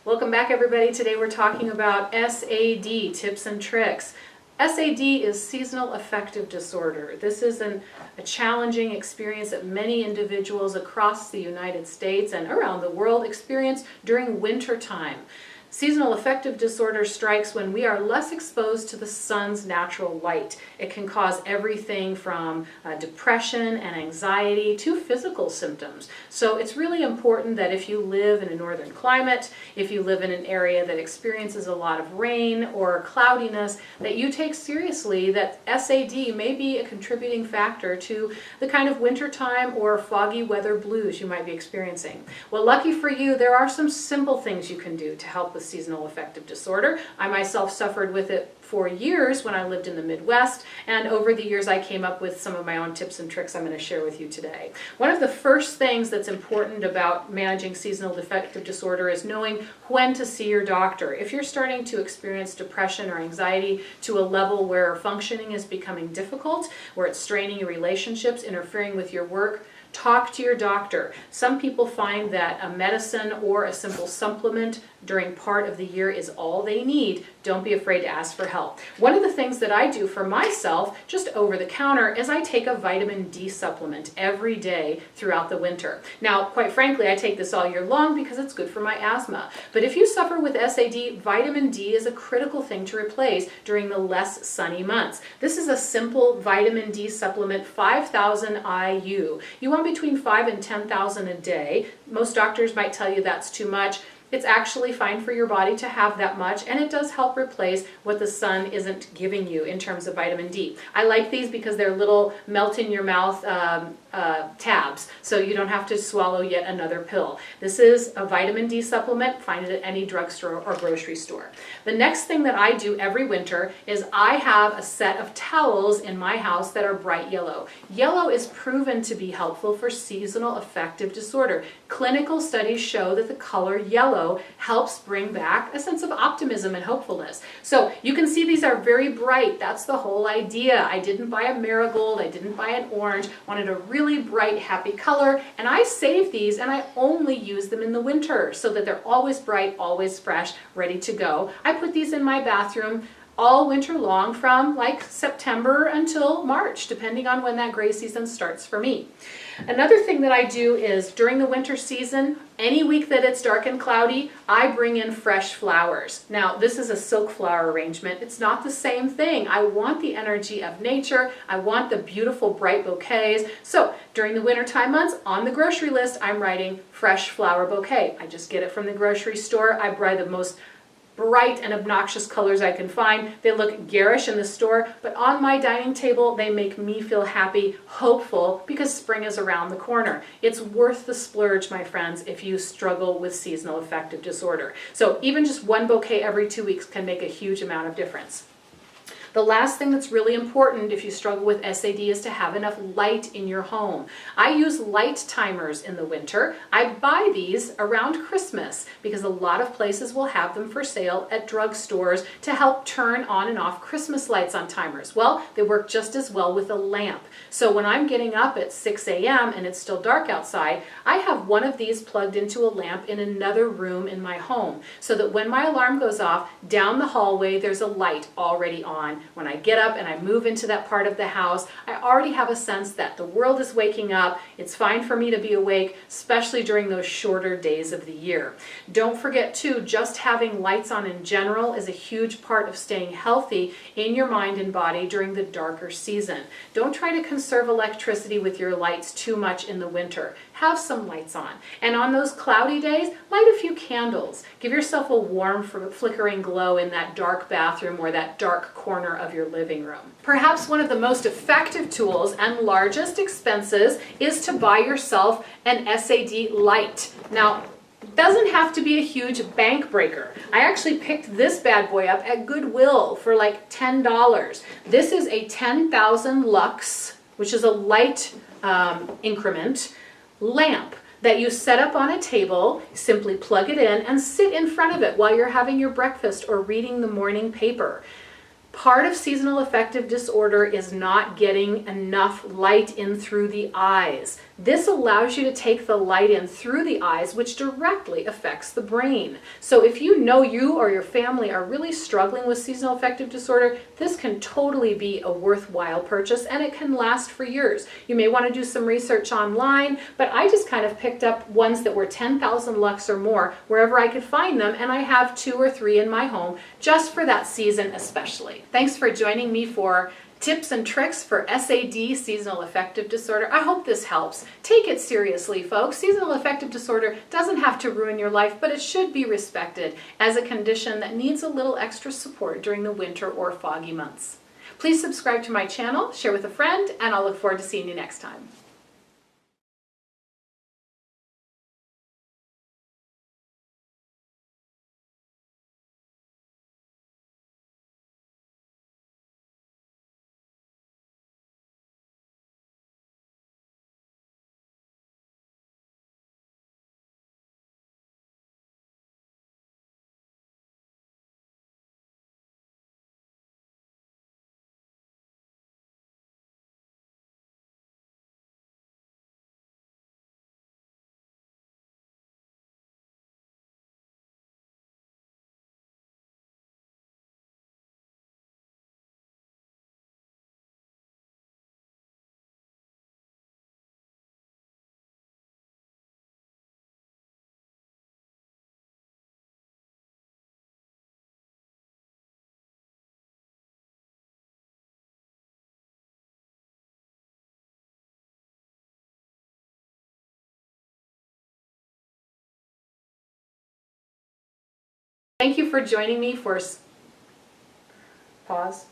Welcome back, everybody. Today we're talking about SAD, tips and tricks. SAD is seasonal affective disorder. This is a challenging experience that many individuals across the United States and around the world experience during winter time. Seasonal affective disorder strikes when we are less exposed to the sun's natural light. It can cause everything from depression and anxiety to physical symptoms. So it's really important that if you live in a northern climate, if you live in an area that experiences a lot of rain or cloudiness, that you take seriously that SAD may be a contributing factor to the kind of wintertime or foggy weather blues you might be experiencing. Well, lucky for you, there are some simple things you can do to help with seasonal affective disorder. I myself suffered with it for years when I lived in the Midwest, and over the years I came up with some of my own tips and tricks I'm going to share with you today. One of the first things that's important about managing seasonal affective disorder is knowing when to see your doctor. If you're starting to experience depression or anxiety to a level where functioning is becoming difficult, where it's straining your relationships, interfering with your work, talk to your doctor. Some people find that a medicine or a simple supplement during part of the year is all they need. Don't be afraid to ask for help. One of the things that I do for myself, just over the counter, is I take a vitamin D supplement every day throughout the winter. Now, quite frankly, I take this all year long because it's good for my asthma. But if you suffer with SAD, vitamin D is a critical thing to replace during the less sunny months. This is a simple vitamin D supplement, 5,000 IU. You want between 5 and 10,000 a day. Most doctors might tell you that's too much. It's actually fine for your body to have that much, and it does help replace what the sun isn't giving you in terms of vitamin D. I like these because they're little melt-in-your-mouth tabs, so you don't have to swallow yet another pill. This is a vitamin D supplement. Find it at any drugstore or grocery store. The next thing that I do every winter is I have a set of towels in my house that are bright yellow. Yellow is proven to be helpful for seasonal affective disorder. Clinical studies show that the color yellow helps bring back a sense of optimism and hopefulness. So you can see these are very bright. That's the whole idea. I didn't buy a marigold. I didn't buy an orange. Wanted a really bright, happy color. And I save these and I only use them in the winter so that they're always bright, always fresh, ready to go. I put these in my bathroom all winter long from like September until March, depending on when that gray season starts for me. Another thing that I do is during the winter season, any week that it's dark and cloudy, I bring in fresh flowers. Now, this is a silk flower arrangement. It's not the same thing. I want the energy of nature. I want the beautiful bright bouquets. So during the wintertime months, on the grocery list, I'm writing fresh flower bouquet. I just get it from the grocery store. I buy the most bright and obnoxious colors I can find. They look garish in the store, but on my dining table, they make me feel happy, hopeful, because spring is around the corner. It's worth the splurge, my friends, if you struggle with seasonal affective disorder. So even just one bouquet every 2 weeks can make a huge amount of difference. The last thing that's really important if you struggle with SAD is to have enough light in your home. I use light timers in the winter. I buy these around Christmas because a lot of places will have them for sale at drugstores to help turn on and off Christmas lights on timers. Well, they work just as well with a lamp. So when I'm getting up at 6 a.m. and it's still dark outside, I have one of these plugged into a lamp in another room in my home so that when my alarm goes off, down the hallway there's a light already on. When I get up and I move into that part of the house, I already have a sense that the world is waking up. It's fine for me to be awake, especially during those shorter days of the year. Don't forget too, just having lights on in general is a huge part of staying healthy in your mind and body during the darker season. Don't try to conserve electricity with your lights too much in the winter. Have some lights on. And on those cloudy days, light a few candles. Give yourself a warm, flickering glow in that dark bathroom or that dark corner of your living room. Perhaps one of the most effective tools and largest expenses is to buy yourself an SAD light. Now, it doesn't have to be a huge bank breaker. I actually picked this bad boy up at Goodwill for like $10. This is a 10,000 lux, which is a light increment lamp that you set up on a table, simply plug it in and sit in front of it while you're having your breakfast or reading the morning paper. Part of seasonal affective disorder is not getting enough light in through the eyes. This allows you to take the light in through the eyes, which directly affects the brain. So if you know you or your family are really struggling with seasonal affective disorder, this can totally be a worthwhile purchase, and it can last for years. You may want to do some research online, but I just kind of picked up ones that were 10,000 lux or more wherever I could find them, and I have 2 or 3 in my home just for that season especially. Thanks for joining me for tips and tricks for SAD, seasonal affective disorder. I hope this helps. Take it seriously, folks. Seasonal affective disorder doesn't have to ruin your life, but it should be respected as a condition that needs a little extra support during the winter or foggy months. Please subscribe to my channel, share with a friend, and I'll look forward to seeing you next time. Thank you for joining me for pause.